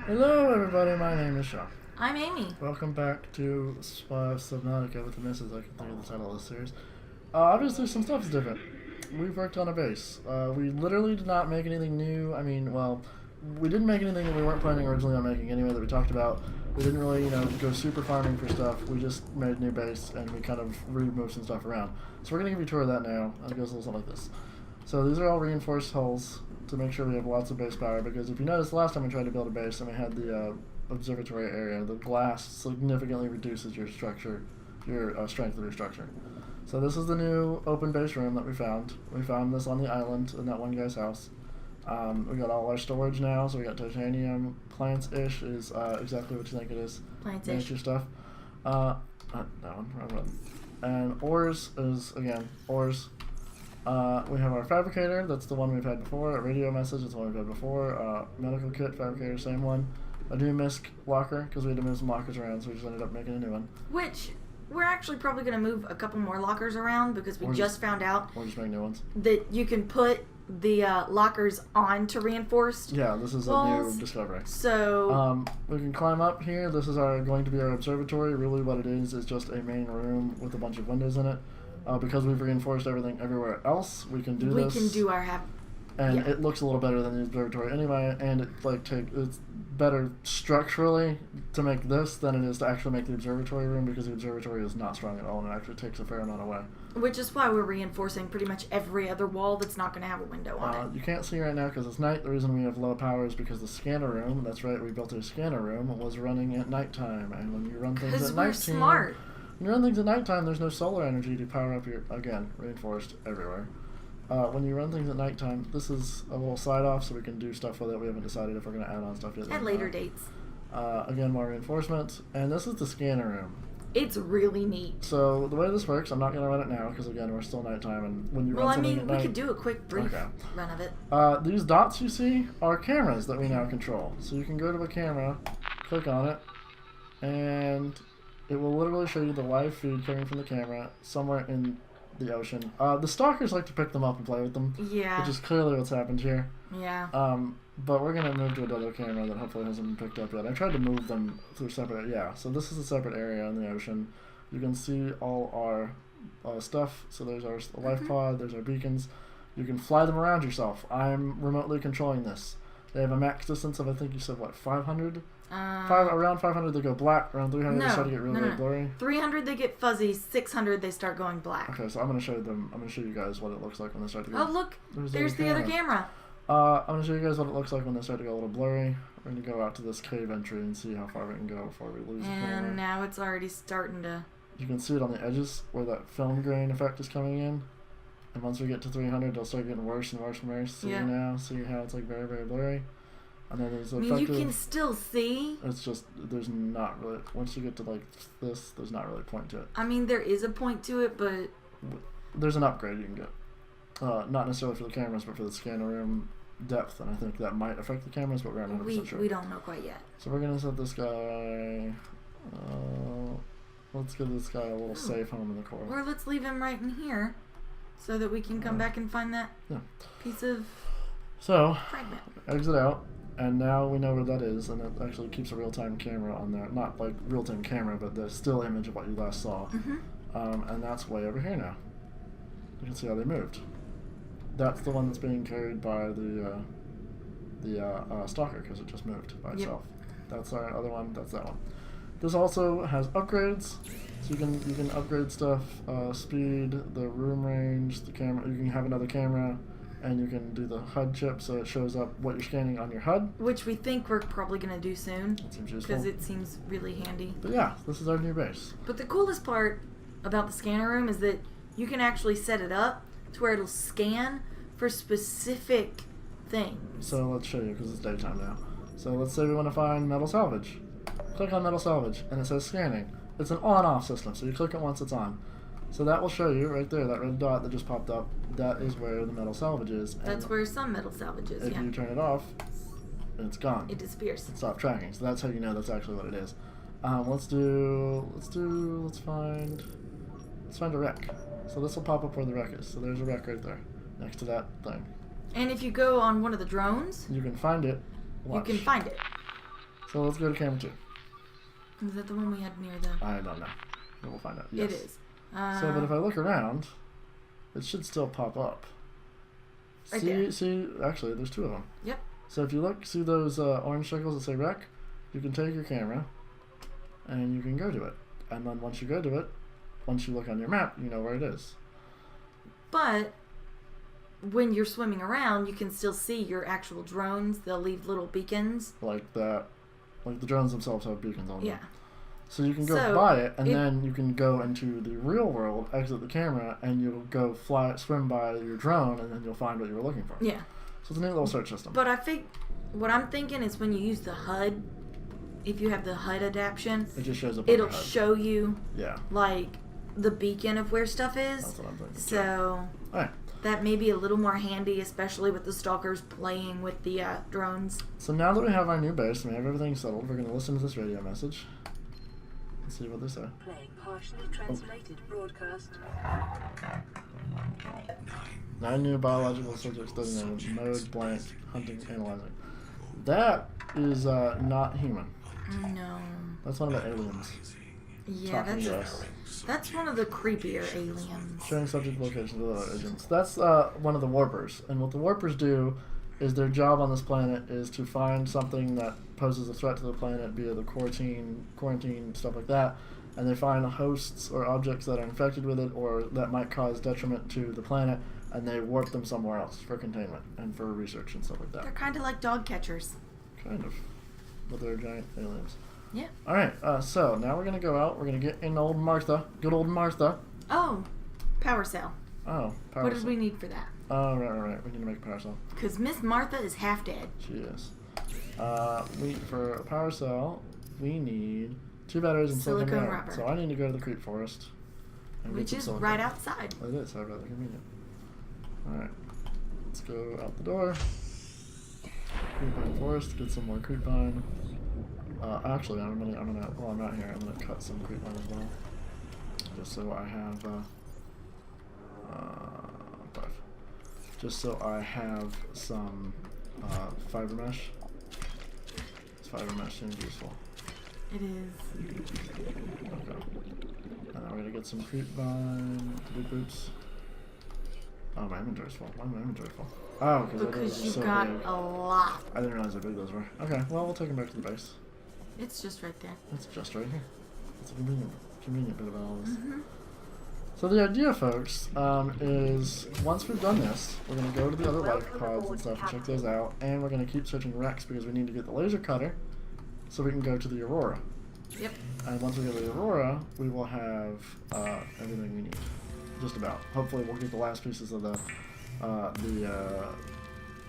Hello everybody, my name is Sean. I'm Amy. Welcome back to SeanPlays Subnautica with the misses. I can think of the title of this series. Obviously some stuff is different. We've worked on a base. We literally did not make anything new. I mean, well, we didn't make anything that we weren't planning originally on making anyway that we talked about. We didn't really, go super farming for stuff. We just made a new base and we kind of removed some stuff around. So we're going to give you a tour of that now. And it goes a little something like this. So these are all reinforced hulls to make sure we have lots of base power, because if you notice, last time we tried to build a base and we had the observatory area, the glass significantly reduces your structure, your strength of your structure. So this is the new open base room that we found. We found this on the island in that one guy's house. We got all our storage now, so we got titanium. Plants-ish is exactly what you think it is. Plants-ish. Nature stuff. That one, wrong one. And ores is, again, ores. We have our fabricator, that's the one we've had before. A radio message, that's the one we've had before. Medical kit, fabricator, same one. A new misc locker, because we had to move some lockers around, so we just ended up making a new one. Which, we're actually probably going to move a couple more lockers around, because we just found out or just make new ones. That you can put the lockers onto reinforced. Yeah, this is walls. A new discovery. So we can climb up here. This is going to be our observatory. Really what it is just a main room with a bunch of windows in it. Because we've reinforced everything everywhere else, we can do this. We can do our and it looks a little better than the observatory anyway, and it's better structurally to make this than it is to actually make the observatory room, because the observatory is not strong at all and it actually takes a fair amount away. Which is why we're reinforcing pretty much every other wall that's not going to have a window on it. You can't see right now because it's night. The reason we have low power is because the scanner room, that's right, we built a scanner room, was running at nighttime, and when you run things at nighttime... Because we're smart. When you run things at nighttime, there's no solar energy to power up your, again, reinforced everywhere. When you run things at nighttime, this is a little side off, so we can do stuff with it. We haven't decided if we're going to add on stuff yet. At later dates. Again, more reinforcement. And this is the scanner room. It's really neat. So the way this works, I'm not going to run it now, because again, we're still nighttime, and when you run something at night... we could do a quick brief run of it. These dots you see are cameras that we now control. So you can go to a camera, click on it, and... it will literally show you the live feed coming from the camera somewhere in the ocean. The stalkers like to pick them up and play with them. Yeah. Which is clearly what's happened here. Yeah. But we're going to move to another camera that hopefully hasn't been picked up yet. I tried to move them through separate... yeah, so this is a separate area in the ocean. You can see all our stuff. So there's our life pod, there's our beacons. You can fly them around yourself. I'm remotely controlling this. They have a max distance of, I think you said, what, 500? Around 500 they go black, around 300 they start to get really blurry. 300 they get fuzzy, 600 they start going black. Okay, so I'm going to show you guys what it looks like when they start to go... oh, look, there's the other camera. I'm going to show you guys what it looks like when they start to go a little blurry. We're going to go out to this cave entry and see how far we can go before we lose the camera. And now it's already starting to... you can see it on the edges where that film grain effect is coming in. And once we get to 300, it'll start getting worse and worse and worse. See now? See how it's like very, very blurry? And then there's you can still see. It's just, there's not really, once you get to like this, there's not really a point to it. I mean, there is a point to it, but... there's an upgrade you can get. Not necessarily for the cameras, but for the scanner room depth, and I think that might affect the cameras, but we're not 100% sure. We don't know quite yet. So we're going to set this guy... let's give this guy a little safe home in the core. Or let's leave him right in here, so that we can come back and find that piece of fragment. Exit out. And now we know where that is, and it actually keeps a real-time camera on there. Not like real-time camera, but the still image of what you last saw. And that's way over here now. You can see how they moved. That's the one that's being carried by the stalker, because it just moved by itself. That's our other one. That's that one. This also has upgrades, so you can upgrade stuff, speed, the room range, the camera. You can have another camera. And you can do the HUD chip, so it shows up what you're scanning on your HUD. Which we think we're probably going to do soon. That seems useful. Because it seems really handy. But yeah, this is our new base. But the coolest part about the scanner room is that you can actually set it up to where it'll scan for specific things. So let's show you, because it's daytime now. So let's say we want to find metal salvage. Click on metal salvage, and it says scanning. It's an on-off system, so you click it once it's on. So that will show you right there, that red dot that just popped up. That is where the metal salvage is. That's where some metal salvage is, if you turn it off, it's gone. It disappears. It stopped tracking. So that's how you know that's actually what it is. Let's find a wreck. So this will pop up where the wreck is. So there's a wreck right there, next to that thing. And if you go on one of the drones, you can find it. Watch. You can find it. So let's go to camera 2. Is that the one we had near the... I don't know. But we'll find out. Yes. It is. So, but if I look around, it should still pop up. See, actually, there's 2 of them. Yep. So if you look, see those orange circles that say rec? You can take your camera, and you can go to it. And then once you go to it, once you look on your map, you know where it is. But when you're swimming around, you can still see your actual drones. They'll leave little beacons. Like that. Like the drones themselves have beacons on them. Yeah. So you can go by it, and then you can go into the real world, exit the camera, and you'll go swim by your drone, and then you'll find what you were looking for. Yeah. So it's a neat little search system. But I think what I'm thinking is when you use the HUD, if you have the HUD adaptation, it just shows up. It'll show you. Yeah. Like the beacon of where stuff is. That's what I'm thinking. So. Alright. That may be a little more handy, especially with the stalkers playing with the drones. So now that we have our new base and we have everything settled, we're going to listen to this radio message. Let's see what they say. Playing partially translated broadcast. 9 new biological subjects designated. Mode blank. Hunting. Analyzing. That is not human. No. That's one of the aliens. Yeah, that's one of the creepier aliens. Showing subject locations of other agents. That's one of the warpers. And what the warpers do is their job on this planet is to find something that poses a threat to the planet via the quarantine, stuff like that. And they find hosts or objects that are infected with it or that might cause detriment to the planet, and they warp them somewhere else for containment and for research and stuff like that. They're kind of like dog catchers. Kind of. But they're giant aliens. Yeah. Alright, so now we're going to go out. We're going to get in old Martha. Good old Martha. Oh, power cell. Oh, power cell. What did we need for that? Oh, right. We need to make a power cell. Because Miss Martha is half dead. She is. For a power cell, we need 2 batteries and silicone rubber. So I need to go to the creep forest. Which is right outside. It is, how rather convenient. Alright. Let's go out the door. Creepvine forest, get some more creepvine. Actually, while I'm out here, I'm gonna cut some creepvine as well. Just so I have, 5. Just so I have some, fiber mesh. This fiber mesh seems useful. It is. Okay. And now we're gonna get some creepvine, boot boots. Oh, my inventory's full. Why is my inventory full? Oh, because you've so got big. a lot. I didn't realize how big those were. Okay, well, we'll take them back to the base. It's just right there. It's just right here. It's a convenient bit of all this. Mm-hmm. So the idea, folks, is once we've done this, we're going to go to the other life pods and stuff and check those out, and we're going to keep searching wrecks because we need to get the laser cutter so we can go to the Aurora. Yep. And once we get to the Aurora, we will have everything we need. Just about. Hopefully we'll get the last pieces of the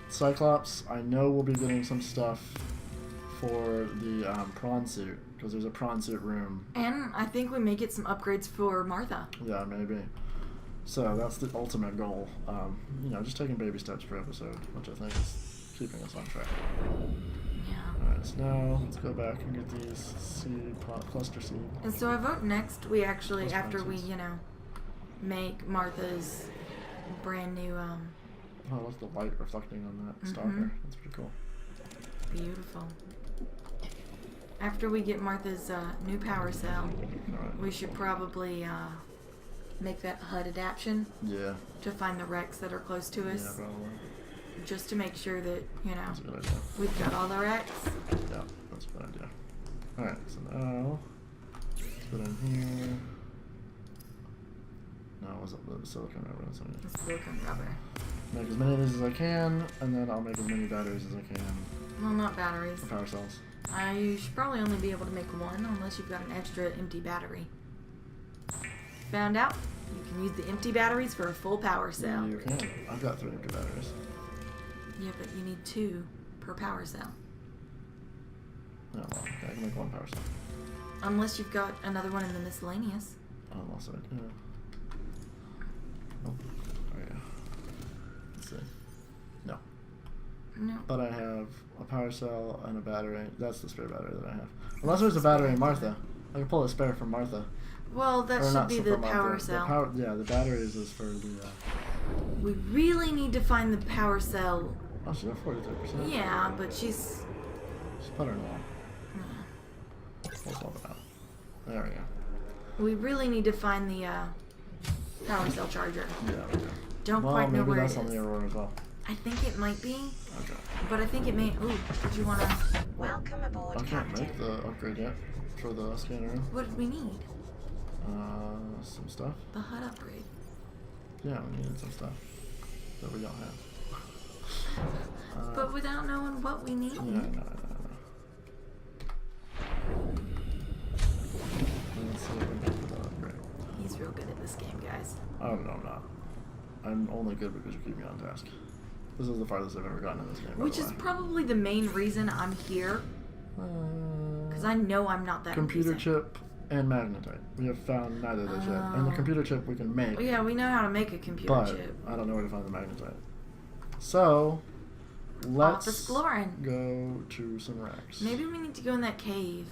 Cyclops. I know we'll be getting some stuff for the prawn suit, because there's a prawn suit room. And I think we may get some upgrades for Martha. Yeah, maybe. So that's the ultimate goal. Just taking baby steps per episode, which I think is keeping us on track. Yeah. Alright, so now let's go back and get these cluster seed. And so I vote next we actually, after we, make Martha's brand new, Oh, look at the light reflecting on that stalker. That's pretty cool. Beautiful. After we get Martha's new power cell, we should probably make that HUD adaptation. Yeah. To find the wrecks that are close to us. Yeah, probably. Just to make sure that, That's a good idea. we've got all the wrecks. Yeah, that's a good idea. Alright, so now let's put in here. No, it wasn't the silicone rubber. That's what it is. The silicone rubber. Make as many of these as I can, and then I'll make as many batteries as I can. Well, not batteries. The power cells. You should probably only be able to make one unless you've got an extra empty battery. Found out? You can use the empty batteries for a full power cell. You can. I've got 3 empty batteries. Yeah, but you need 2 per power cell. Yeah, well, okay, I can make 1 power cell. Unless you've got another one in the miscellaneous. Unless I do. Oh, yeah. Let's see. No. No. But I have a power cell and a battery. That's the spare battery that I have. Unless there's a battery in Martha. I can pull a spare from Martha. Well, that should be the power cell. The batteries is for the... We really need to find the power cell. Oh, she's at 43%. Yeah, but she's Just put her in the wall. No. There we go. We really need to find the power cell charger. Yeah, we do. Don't Well, quite know maybe where that's it on is. the Aurora as well. I think it might be, Okay. but I think it may. Ooh, did you want to? Welcome aboard, I can't Captain. make the upgrade yet for the scanner room. What did we need? Some stuff. The HUD upgrade. Yeah, we needed some stuff that we don't have. But without knowing what we need. Yeah, no. Let's see if we can get the upgrade. He's real good at this game, guys. Oh, no, I'm not. I'm only good because you keep me on task. This is the farthest I've ever gotten in this game, by Which the is way. probably the main reason I'm here, because I know I'm not that Computer amazing. chip and magnetite. We have found neither of those yet. And the Oh. computer chip we can make, Oh, yeah, we know how to make a computer but chip. I don't know where to find the magnetite. So, let's exploring. go to some racks. Maybe we need to go in that cave.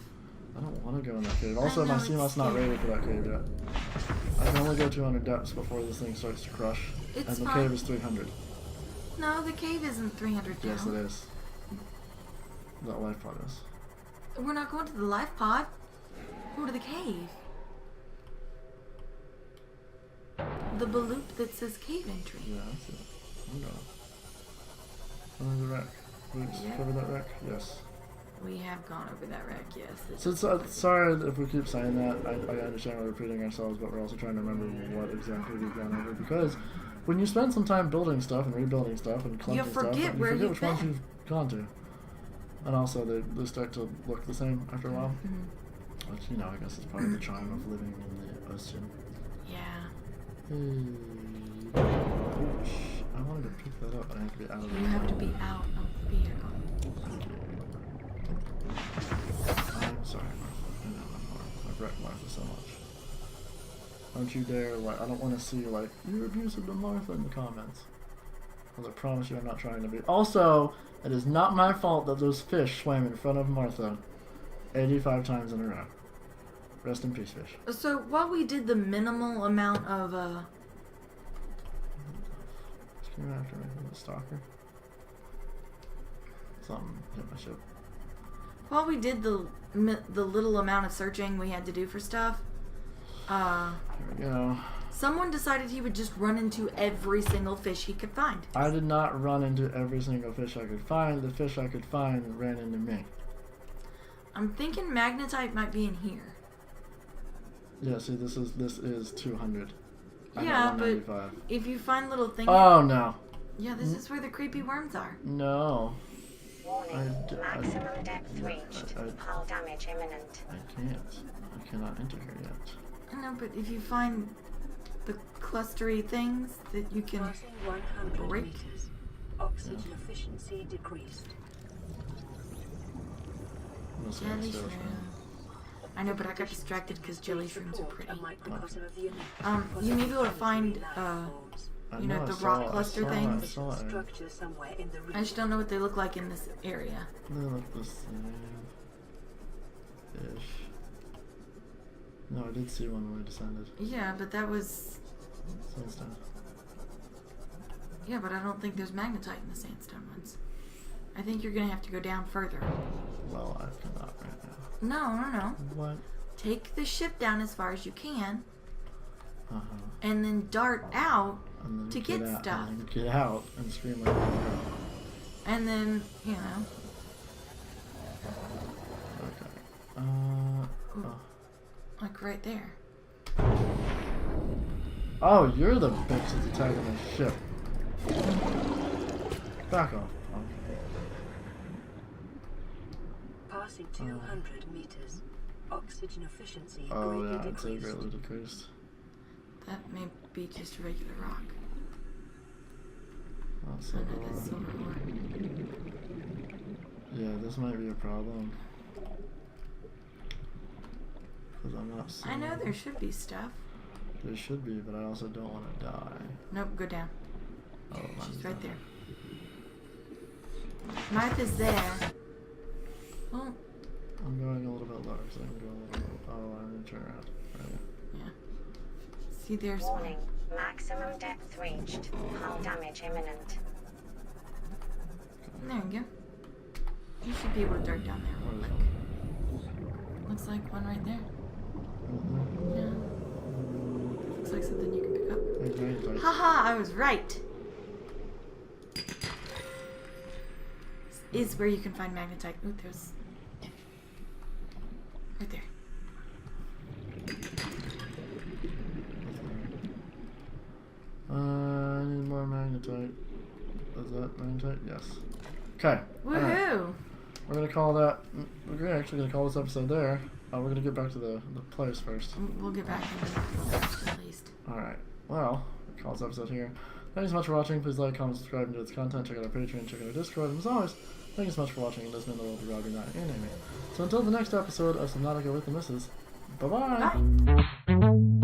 I don't want to go in that cave. Also, know, my it's CMOS not scary. ready for that cave yet. I can only go 200 depths before this thing starts to crush. It's and the fine. cave is 300. No, the cave isn't 300 down. Yes, it is. That life pod is. We're not going to the life pod. We're to the cave. The bloop that says cave entry. Yeah, that's it. I'm going. Where's the wreck? We Yeah. cover that wreck? Yes. We have gone over that wreck, yes. So sorry if we keep saying that. I understand we're repeating ourselves, but we're also trying to remember what exactly we've gone over. Because when you spend some time building stuff and rebuilding stuff and clunking stuff, forget you where forget you've which ones been. you've gone to. And also, they start to look the same after a while. Mhm. Which, you know, I guess is part of the charm of living in the ocean. Yeah. I wanted to pick that up, but I have to be out of the You have to be out of the vehicle. I'm sorry, Martha. I know I'm horrible. I've wrecked Martha so much. Don't you dare, like, I don't want to see, like, you're abusive to Martha in the comments. Because I promise you I'm not trying to be. Also, it is not my fault that those fish swam in front of Martha 85 times in a row. Rest in peace, fish. So while we did the minimal amount of Just came after me from the stalker. Something hit my ship. while we did the little amount of searching we had to do for stuff, Here we go. someone decided he would just run into every single fish he could find. I did not run into every single fish I could find. The fish I could find ran into me. I'm thinking magnetite might be in here. Yeah, see, this is 200. I Yeah, got but 195. if you find little things, Oh no, yeah, this is where the creepy worms are. no, Warning, maximum depth I- reached. I- Hull damage imminent. I can't. I cannot enter here yet. I know, but if you find the clustery things that you can, Passing 100 break. meters. Oxygen efficiency decreased. I'm gonna say jelly upstairs, shroom. I know, but I got distracted because jelly shrooms are pretty. You may be able to find, I you know, I the saw rock it, I cluster saw it, things? I saw it. Structure somewhere in the region. I just don't know what they look like in this area. They look the same. Ish. No, I did see one when we descended. Yeah, but that was. Sandstone. Yeah, but I don't think there's magnetite in the sandstone ones. I think you're gonna have to go down further. Well, I cannot right now. No. What? Take the ship down as far as you can, Uh huh. and then dart out, And then To get out, stuff. And then get out and scream like a girl. and then, you know. Okay. Oh. Like right there. Oh, you're the bitch that's attacking my ship. Back off. Okay. Passing 200 meters. Oxygen efficiency Oh greatly yeah, it's decreased. greatly decreased. That may be just a regular rock. That's Oh, so no, that's cool. silver ore. Yeah, this might be a problem. Because I'm not seeing. I know there should be stuff. There should be, but I also don't want to die. Nope, go down. Oh, mine's She's right down. there. Martha's there. Oh, I'm going a little bit lower, so I can go a little bit. Oh, I'm gonna turn around. Right. yeah. See, there's one. Warning, maximum depth reached. Hull damage imminent. There you go. You should be able to dart down there real Where is quick. Looks like one right there. Yeah. Looks like something you can pick up. Magnetite. Haha, I was right. This is where you can find magnetite. Ooh, there's... Right there. I need more magnetite. Is that magnetite? Yes. Okay. Woohoo! We're gonna call that. We're actually gonna call this episode there. We're gonna get back to the players first. We'll get back to the at least. Alright. Well, call this episode here. Thank you so much for watching. Please like, comment, subscribe, and do its content. Check out our Patreon, check out our Discord. And as always, thank you so much for watching and listening to the world of Robbie Night and Amy. So until the next episode of Subnautica with the Misses, bye-bye! Bye!